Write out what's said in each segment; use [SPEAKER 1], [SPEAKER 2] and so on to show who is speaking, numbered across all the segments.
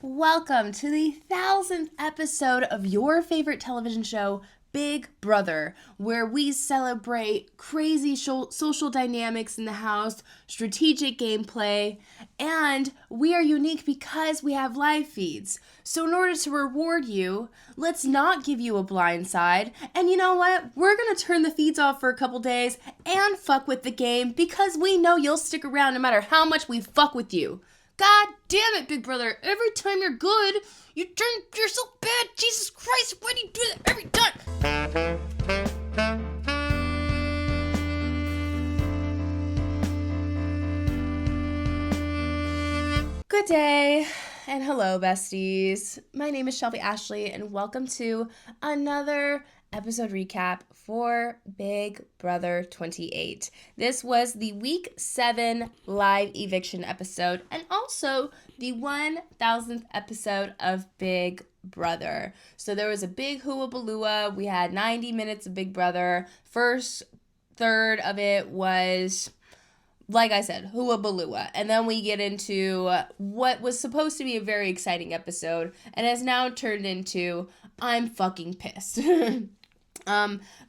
[SPEAKER 1] Welcome to the 1000th episode of your favorite television show, Big Brother, where we celebrate crazy social dynamics in the house, strategic gameplay, and we are unique because we have live feeds. So in order to reward you, let's not give you a blind side. And you know what? We're going to turn the feeds off for a couple days and fuck with the game because we know you'll stick around no matter how much we fuck with you. God damn it, Big Brother. Every time you're good, you're so bad. Jesus Christ, why do you do that every time? Good day, and hello, besties. My name is Shelby Ashley, and welcome to another episode recap for Big Brother 28. This was the week 7 live eviction episode and also the 1000th episode of Big Brother. So there was a big hooah-balooah. We had 90 minutes of Big Brother. First third of it was, like I said, hooah-balooah. And then we get into what was supposed to be a very exciting episode and has now turned into I'm fucking pissed.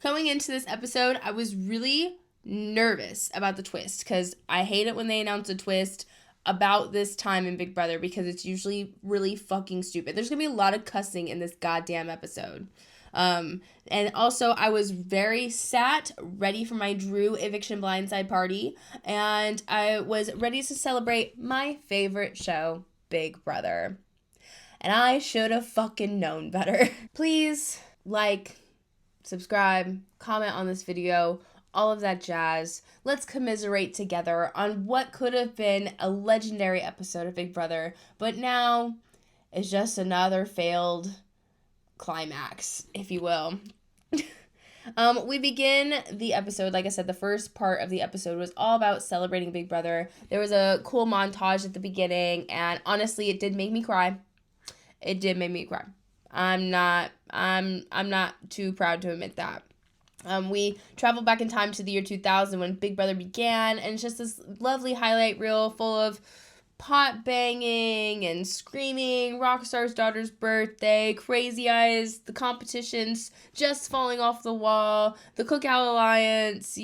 [SPEAKER 1] Coming into this episode, I was really nervous about the twist because I hate it when they announce a twist about this time in Big Brother because it's usually really fucking stupid. There's gonna be a lot of cussing in this goddamn episode. And also I was very ready for my Drew Eviction blindside party, and I was ready to celebrate my favorite show, Big Brother. And I should have fucking known better. Please subscribe, comment on this video, all of that jazz. Let's commiserate together on what could have been a legendary episode of Big Brother, but now is just another failed climax, if you will. We begin the episode, like I said, the first part of the episode was all about celebrating Big Brother. There was a cool montage at the beginning, and honestly, it did make me cry. It did make me cry. I'm not too proud to admit that. We travel back in time to the year 2000 when Big Brother began, and it's just this lovely highlight reel full of pot banging and screaming, Rockstar's daughter's birthday, crazy eyes, the competitions just falling off the wall, the Cookout Alliance,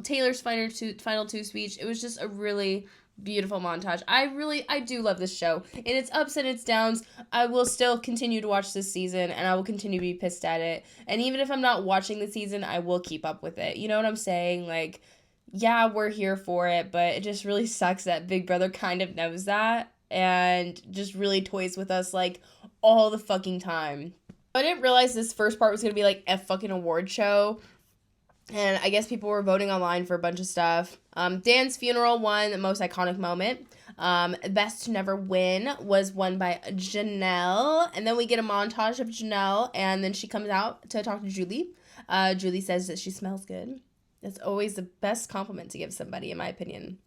[SPEAKER 1] Taylor's final two speech. It was just a really beautiful montage. I do love this show. In its ups and its downs, I will still continue to watch this season, and I will continue to be pissed at it. And even if I'm not watching the season, I will keep up with it. You know what I'm saying? Yeah, we're here for it, but it just really sucks that Big Brother kind of knows that and just really toys with us, all the fucking time. I didn't realize this first part was going to be, a fucking award show. And I guess people were voting online for a bunch of stuff. Dan's funeral won the most iconic moment. Best to never win was won by Janelle. And then we get a montage of Janelle, and then she comes out to talk to Julie. Julie says that she smells good. That's always the best compliment to give somebody, in my opinion.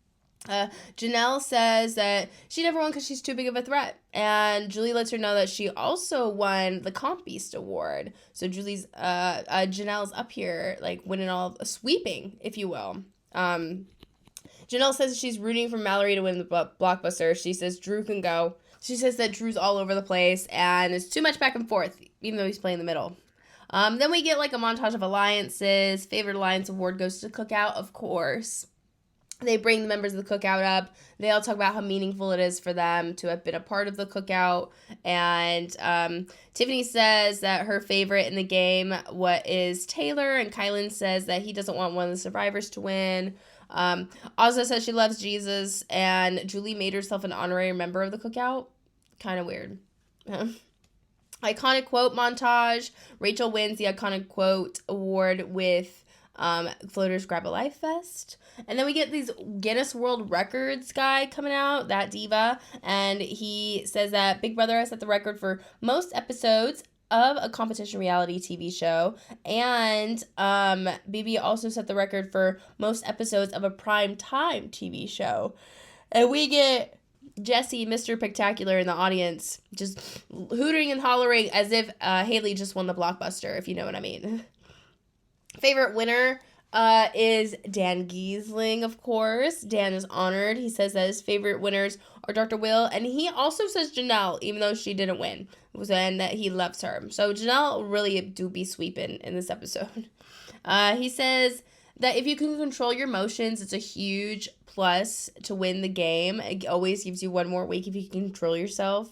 [SPEAKER 1] Janelle says that she never won because she's too big of a threat. And Julie lets her know that she also won the Comp Beast Award. So Janelle's up here, winning sweeping, if you will. Janelle says she's rooting for Mallory to win the blockbuster. She says Drew can go. She says that Drew's all over the place and it's too much back and forth, even though he's playing the middle. Then we get a montage of alliances. Favorite alliance award goes to Cookout, of course. They bring the members of the Cookout up. They all talk about how meaningful it is for them to have been a part of the Cookout. And Tiffany says that her favorite in the game is Taylor. And Kylan says that he doesn't want one of the survivors to win. Ozza says she loves Jesus. And Julie made herself an honorary member of the Cookout. Kind of weird. Iconic quote montage. Rachel wins the iconic quote award with Floater's Grab a Life Fest. And then we get these Guinness World Records guy coming out, that diva, and he says that Big Brother has set the record for most episodes of a competition reality TV show, and BB also set the record for most episodes of a prime time TV show. And we get Jesse, Mr. Spectacular, in the audience just hooting and hollering as if Haley just won the blockbuster, if you know what I mean. Favorite winner is Dan Giesling, of course. Dan is honored. He says that his favorite winners are Dr. Will, and he also says Janelle, even though she didn't win, and that he loves her. So Janelle really do be sweeping in this episode. He says that if you can control your emotions, it's a huge plus to win the game. It always gives you one more week if you can control yourself.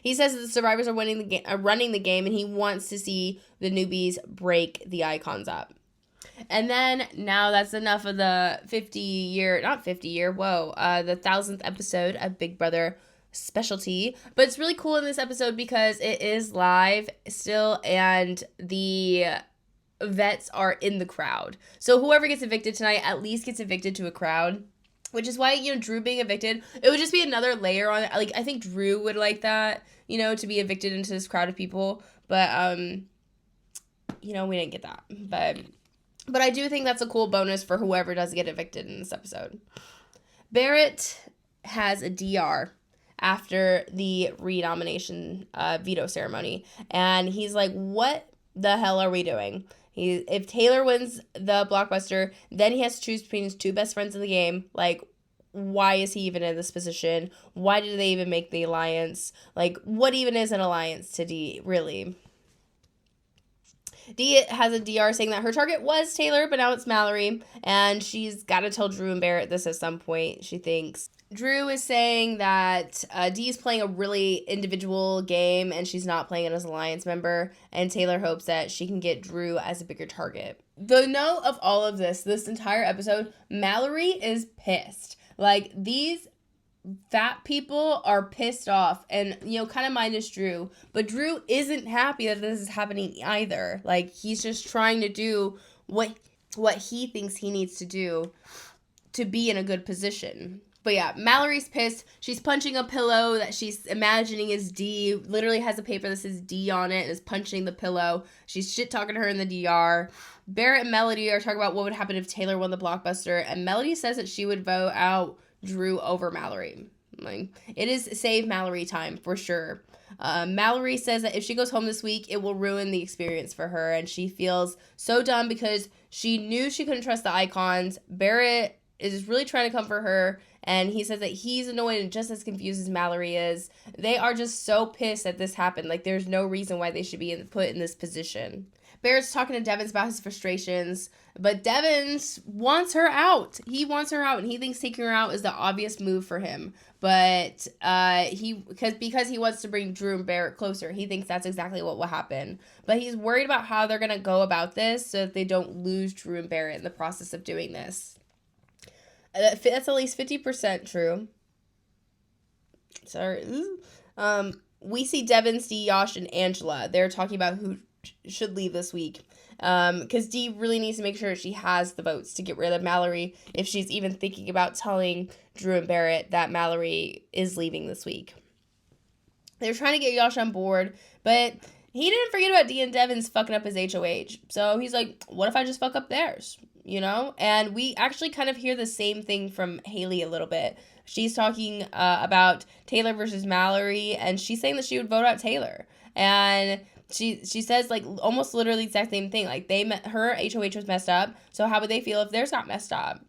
[SPEAKER 1] He says that the survivors are running the game, and he wants to see the newbies break the icons up. And then now that's enough of the the 1000th episode of Big Brother Specialty. But it's really cool in this episode because it is live still, and the vets are in the crowd. So whoever gets evicted tonight at least gets evicted to a crowd. Which is why, Drew being evicted, it would just be another layer on it. Like, I think Drew would like that, to be evicted into this crowd of people. But, we didn't get that. But I do think that's a cool bonus for whoever does get evicted in this episode. Barrett has a DR after the renomination veto ceremony. And he's like, what the hell are we doing? If Taylor wins the blockbuster, then he has to choose between his two best friends in the game. Like, why is he even in this position? Why did they even make the alliance? Like, what even is an alliance to D, really? Dee has a DR saying that her target was Taylor, but now it's Mallory, and she's got to tell Drew and Barrett this at some point, she thinks. Drew is saying that Dee's playing a really individual game, and she's not playing it as an alliance member, and Taylor hopes that she can get Drew as a bigger target. The note of all of this entire episode, Mallory is pissed. Like, these fat people are pissed off, and kind of minus Drew, but Drew isn't happy that this is happening either. Like, he's just trying to do what he thinks he needs to do to be in a good position. But yeah, Mallory's pissed. She's punching a pillow that she's imagining is D. Literally has a paper that says D on it and is punching the pillow. She's shit talking to her in the DR. Barrett and Melody are talking about what would happen if Taylor won the blockbuster, and Melody says that she would vote out Drew over Mallory. Like, it is save Mallory time for sure. Mallory says that if she goes home this week, it will ruin the experience for her, and she feels so dumb because she knew she couldn't trust the icons. Barrett is really trying to comfort her, and he says that he's annoyed and just as confused as Mallory is. They are just so pissed that this happened. Like, there's no reason why they should be put in this position. Barrett's talking to Devins about his frustrations, but Devins wants her out. He wants her out, and he thinks taking her out is the obvious move for him. But because he wants to bring Drew and Barrett closer, he thinks that's exactly what will happen. But he's worried about how they're going to go about this so that they don't lose Drew and Barrett in the process of doing this. That's at least 50% true. Sorry. We see Devin, Dee, Yash, and Angela. They're talking about who should leave this week. Because Dee really needs to make sure she has the votes to get rid of Mallory if she's even thinking about telling Drew and Barrett that Mallory is leaving this week. They're trying to get Yash on board, but he didn't forget about Dee and Devin's fucking up his HOH. So he's like, what if I just fuck up theirs? And we actually kind of hear the same thing from Haley a little bit. She's talking about Taylor versus Mallory, and she's saying that she would vote out Taylor. And she says, like, almost literally the exact same thing. Like, her HOH was messed up, so how would they feel if theirs got messed up?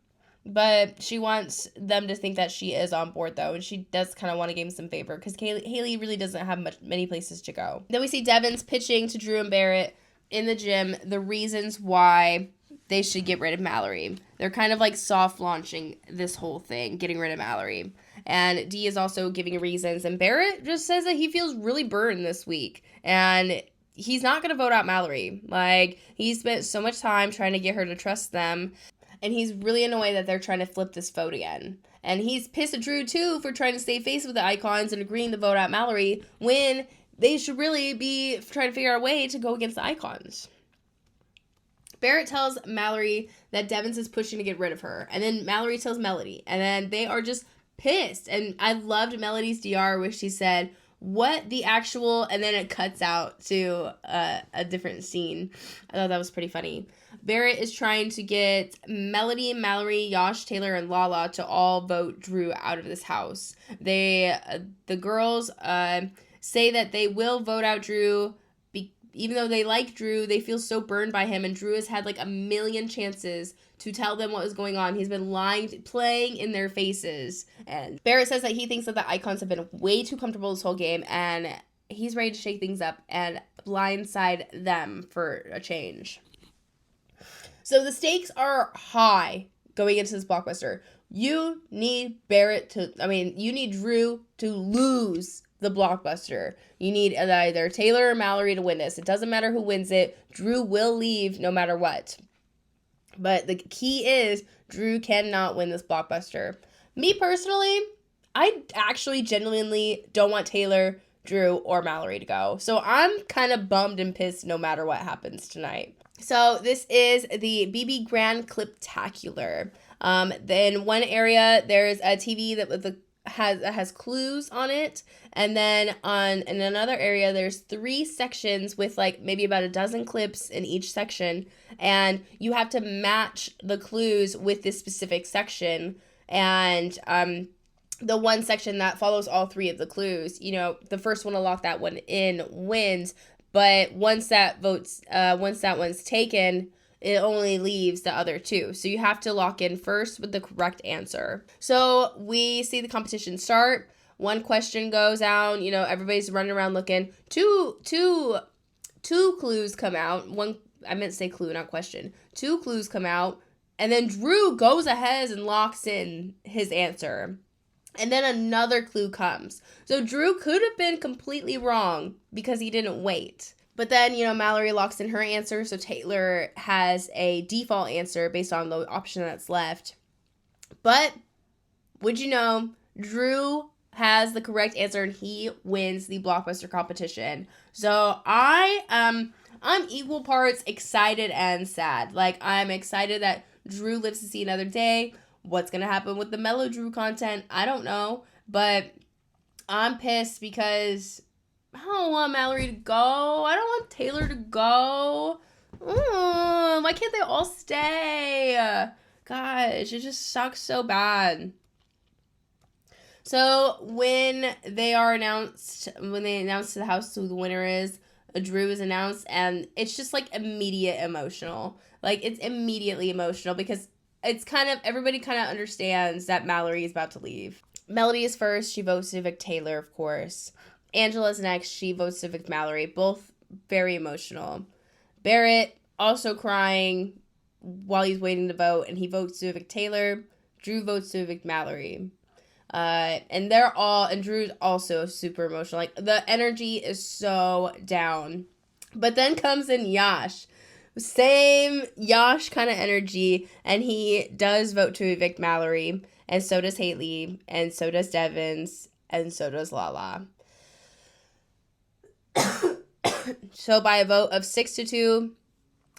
[SPEAKER 1] But she wants them to think that she is on board, though, and she does kind of want to give him some favor, because Haley really doesn't have many places to go. Then we see Devins pitching to Drew and Barrett in the gym the reasons why they should get rid of Mallory. They're kind of like soft launching this whole thing, getting rid of Mallory. And Dee is also giving reasons. And Barrett just says that he feels really burned this week. And he's not going to vote out Mallory. Like, he spent so much time trying to get her to trust them. And he's really annoyed that they're trying to flip this vote again. And he's pissed at Drew, too, for trying to stay face with the icons and agreeing to vote out Mallory when they should really be trying to figure out a way to go against the icons. Barrett tells Mallory that Devins is pushing to get rid of her. And then Mallory tells Melody. And then they are just pissed. And I loved Melody's DR where she said, what the actual... And then it cuts out to a different scene. I thought that was pretty funny. Barrett is trying to get Melody, Mallory, Yash, Taylor, and Lala to all vote Drew out of this house. The girls say that they will vote out Drew even though they like Drew, they feel so burned by him, and Drew has had like a million chances to tell them what was going on. He's been lying, playing in their faces. And Barrett says that he thinks that the Icons have been way too comfortable this whole game, and he's ready to shake things up and blindside them for a change. So the stakes are high going into this blockbuster. You need you need Drew to lose the blockbuster. You need either Taylor or Mallory to win this. It doesn't matter who wins it. Drew will leave no matter what. But the key is Drew cannot win this blockbuster. Me personally, I actually genuinely don't want Taylor, Drew, or Mallory to go. So I'm kind of bummed and pissed no matter what happens tonight. So this is the BB Grand Cliptacular. In one area, there's a TV that has clues on it. And then in another area, there's 3 sections with like maybe about a dozen clips in each section. And you have to match the clues with this specific section. And the one section that follows all 3 of the clues, the first one to lock that one in wins. But once that one's taken, it only leaves the other 2. So you have to lock in first with the correct answer. So we see the competition start. One question goes out. Everybody's running around looking. Two clues come out. I meant to say clue, not question. 2 clues come out. And then Drew goes ahead and locks in his answer. And then another clue comes. So Drew could have been completely wrong because he didn't wait. But then, Mallory locks in her answer, so Taylor has a default answer based on the option that's left. But, would you know, Drew has the correct answer and he wins the blockbuster competition. So I'm equal parts excited and sad. Like, I'm excited that Drew lives to see another day. What's going to happen with the Mellow Drew content? I don't know. But I'm pissed because I don't want Mallory to go. I don't want Taylor to go. Why can't they all stay? Gosh, it just sucks so bad. So when they announce to the house who the winner is, Drew is announced, and it's just like immediate emotional. Like, it's immediately emotional because it's everybody kind of understands that Mallory is about to leave. Melody is first. She votes to evict Taylor, of course. Angela's next. She votes to evict Mallory. Both very emotional. Barrett also crying while he's waiting to vote, and he votes to evict Taylor. Drew votes to evict Mallory. And Drew's also super emotional. Like, the energy is so down. But then comes in Yash. Same Yash kind of energy, and he does vote to evict Mallory, and so does Haley, and so does Devins, and so does Lala. So by a vote of 6-2,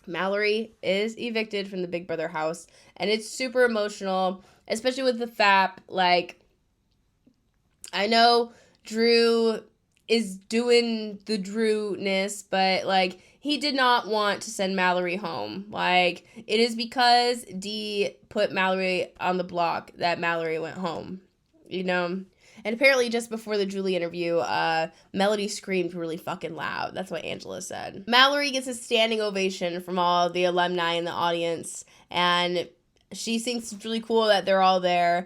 [SPEAKER 1] Mallory is evicted from the Big Brother house, and it's super emotional, especially with the FAP. Like, I know Drew is doing the Drewness, but like, he did not want to send Mallory home. Like, it is because Dee put Mallory on the block that Mallory went home, And apparently just before the Julie interview, Melody screamed really fucking loud. That's what Angela said. Mallory gets a standing ovation from all the alumni in the audience, and she thinks it's really cool that they're all there.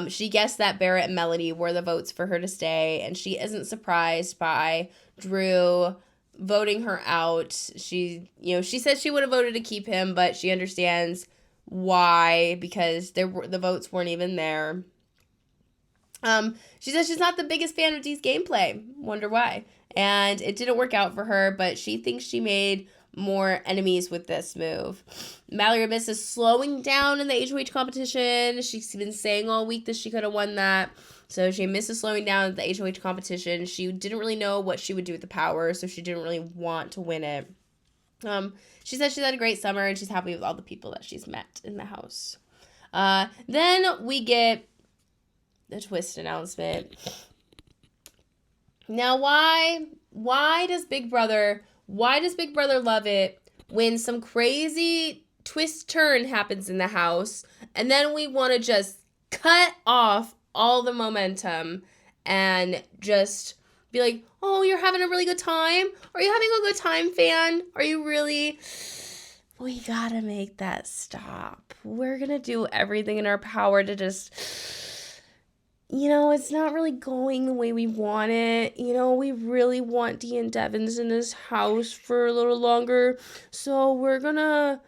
[SPEAKER 1] She guessed that Barrett and Melody were the votes for her to stay, and she isn't surprised by Drew voting her out. She said she would have voted to keep him, but she understands why, because the votes weren't even there. She says she's not the biggest fan of Dee's gameplay. Wonder why. And it didn't work out for her, but she thinks she made more enemies with this move. Mallory misses slowing down in the HOH competition. She's been saying all week that she could have won that. So she misses slowing down at the HOH competition. She didn't really know what she would do with the power, so she didn't really want to win it. She says she's had a great summer and she's happy with all the people that she's met in the house. Then we get the twist announcement. Now, why does Big Brother love it when some crazy twist turn happens in the house, and then we want to just cut off all the momentum and just be like, oh, you're having a really good time? Are you having a good time, fan? Are you really? We gotta make that stop. We're gonna do everything in our power to just, it's not really going the way we want it. We really want Dean Devins in this house for a little longer. So we're gonna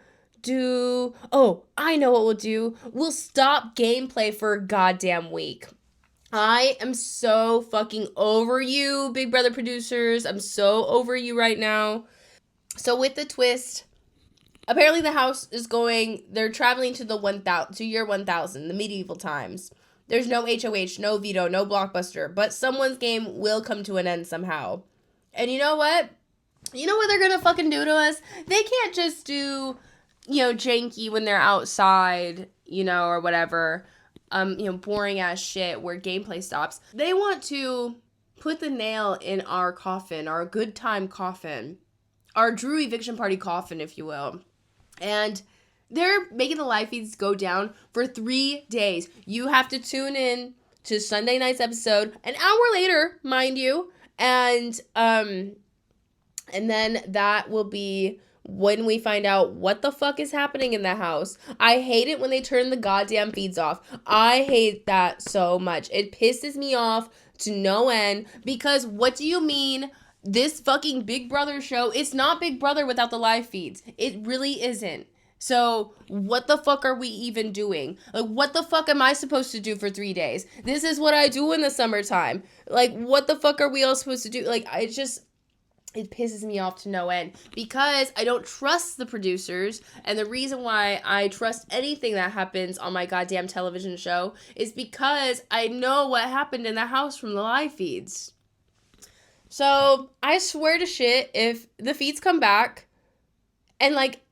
[SPEAKER 1] I know what we'll do. We'll stop gameplay for a goddamn week. I am so fucking over you, Big Brother producers. I'm so over you right now. So with the twist, apparently the house they're traveling to year 1000, the medieval times. There's no HOH, no veto, no blockbuster, but someone's game will come to an end somehow. And you know what? You know what they're gonna fucking do to us? They can't just do, janky when they're outside, or whatever, boring ass shit where gameplay stops. They want to put the nail in our coffin, our good time coffin, our Drew eviction party coffin, if you will. And they're making the live feeds go down for 3 days. You have to tune in to Sunday night's episode an hour later, mind you, and then that will be when we find out what the fuck is happening in the house. I hate it when they turn the goddamn feeds off. I hate that so much. It pisses me off to no end, because what do you mean this fucking Big Brother show? It's not Big Brother without the live feeds. It really isn't. So what the fuck are we even doing? Like, what the fuck am I supposed to do for 3 days? This is what I do in the summertime. Like, what the fuck are we all supposed to do? Like, it pisses me off to no end, because I don't trust the producers. And the reason why I trust anything that happens on my goddamn television show is because I know what happened in the house from the live feeds. So I swear to shit, if the feeds come back and like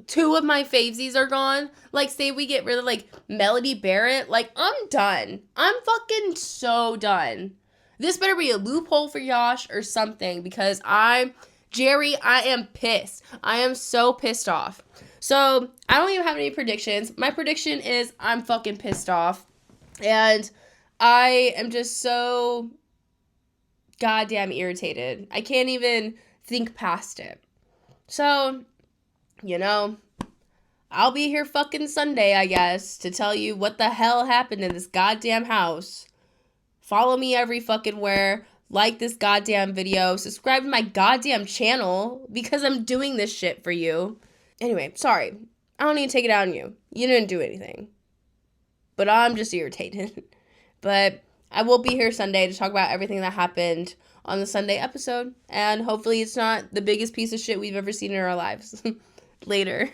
[SPEAKER 1] 2 of my favesies are gone, like say we get rid of like Melody Barrett, like I'm done. I'm fucking so done. This better be a loophole for Yosh or something, because Jerry, I am pissed. I am so pissed off. So I don't even have any predictions. My prediction is I'm fucking pissed off. And I am just so goddamn irritated. I can't even think past it. So, I'll be here fucking Sunday, I guess, to tell you what the hell happened in this goddamn house. Follow me every fucking where. Like this goddamn video. Subscribe to my goddamn channel, because I'm doing this shit for you. Anyway, sorry. I don't need to take it out on you. You didn't do anything. But I'm just irritated. But I will be here Sunday to talk about everything that happened on the Sunday episode. And hopefully it's not the biggest piece of shit we've ever seen in our lives. Later.